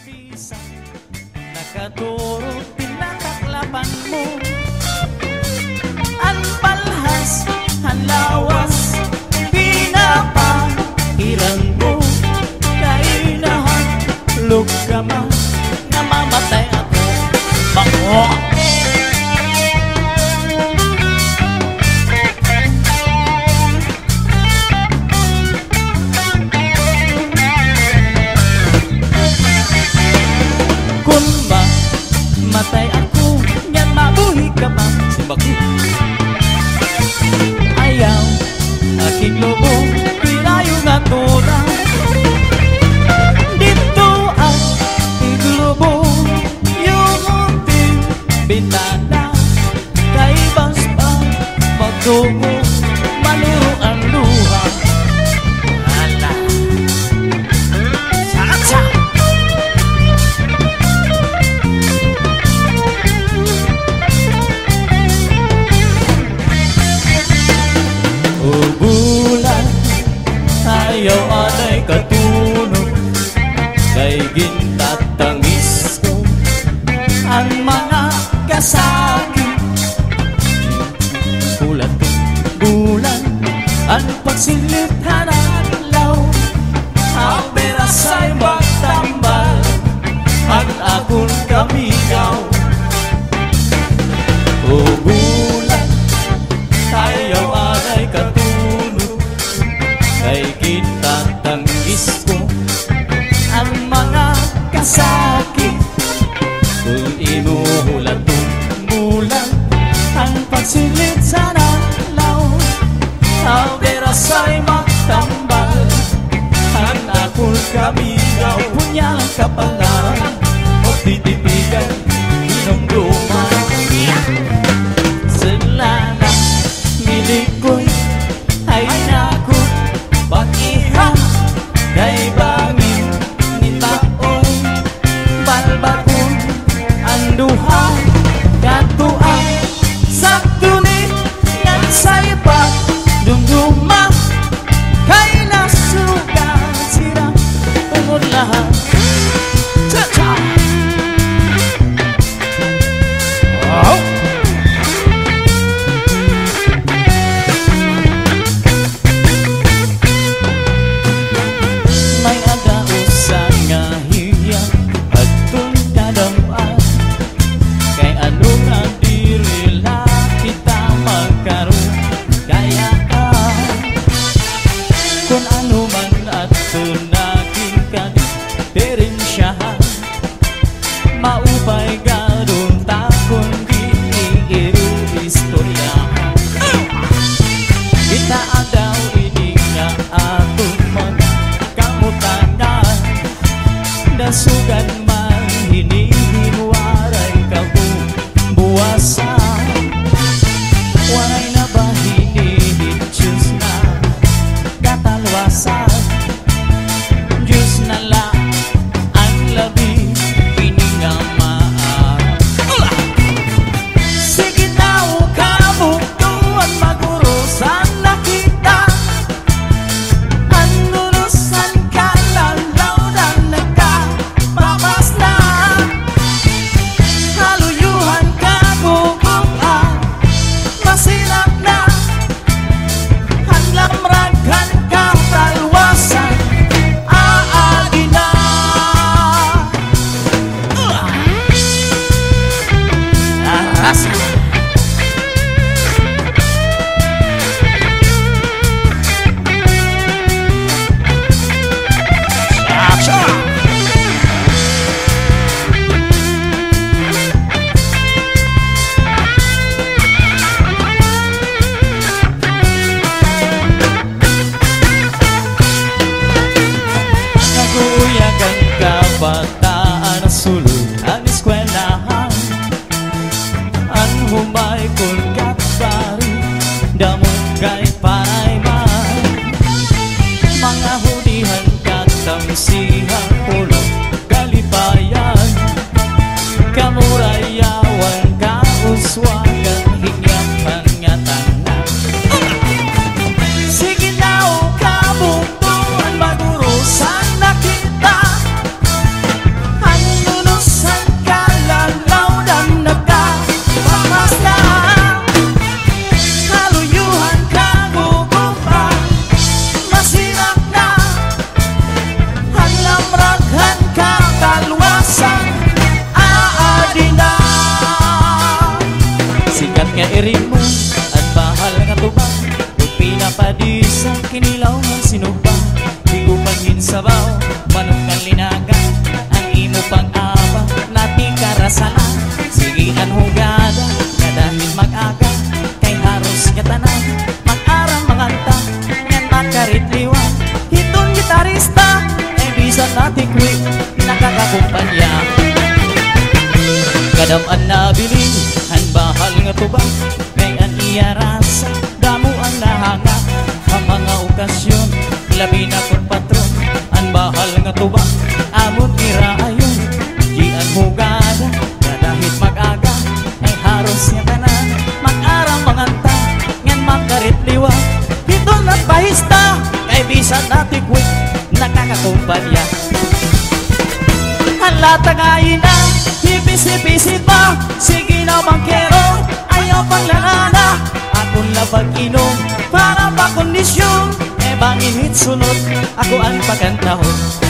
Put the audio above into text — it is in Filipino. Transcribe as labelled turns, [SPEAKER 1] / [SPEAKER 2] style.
[SPEAKER 1] bisa nakaturo tinataklapan mo. Ang palhas, ang lawas, pinapahiran mo. Kainahan, lugama, namamatay ako. Bango! Matay ako, nyan mabuhi ka pa simbaku. Ayaw, aking lobo, pinayo nga toda. Dito ang iglobo, yung unting bintana. Kay basta magtungo, maluro ang luha. Ala, saksa! Bulan, ayaw anay katunog, kay gintatangis ko ang mga kasakit. Bulan, bulan, ang pagsilit hanalaw, ang berasay magtambal, ang akong kamigaw. O bulan, ayaw anay katunog, kay gintatangis ko ang mga kasakit. Kung inuhulan tumulan ang pagsilit sa nalaw, ang derasay magtambal, ang akong kamigaw. Punyalang kapangalan o titipigan inong-luman. Selana milikoy ay naku pag-iha, kay bangin ni taong balbakon ang duha. Katuang sakto ni ngan saypa dumduma, kay nasuga sira tungod lahat. Cha-cha! Oh! May ada usa nga hiyang agtong kadampan, kay ano nga diri la kita magkaroon kayaan. Kung ano man ato naging kadipirensyahan, maupay gadon takon giiiro istoryahan. Kita adaw ini nga atong mga kamutangan, dasugan man hinihinwaray kabuwasan. Walay na ba hinihitsyos na katalwasan? Diyos na lang ang labi, piningamaan. Sige na o kabuktuan magurusan nakita, anurusan ka lalaw na nagkapabas na. Madam ang nabiling, ang bahal nga tubang, ngayon iya rasa, damo ang nahanga. Ang mga okasyon, labi na kong patron, ang bahal nga tubang, amon iraayon. Diyan hugada, kadahit mag-aga, ay haros nga tanan, mag-arang manganta, ngan makaritliwa. Ito na't bahista, kay bisan natin quick, nakakakumpanya. Ang latagayin na, hipis-hipisit pa, sige na mangkero, ayaw pang langana. Akong labag inom, para pa kondisyon, e bangin hit sunod, ako ang pagkantahon.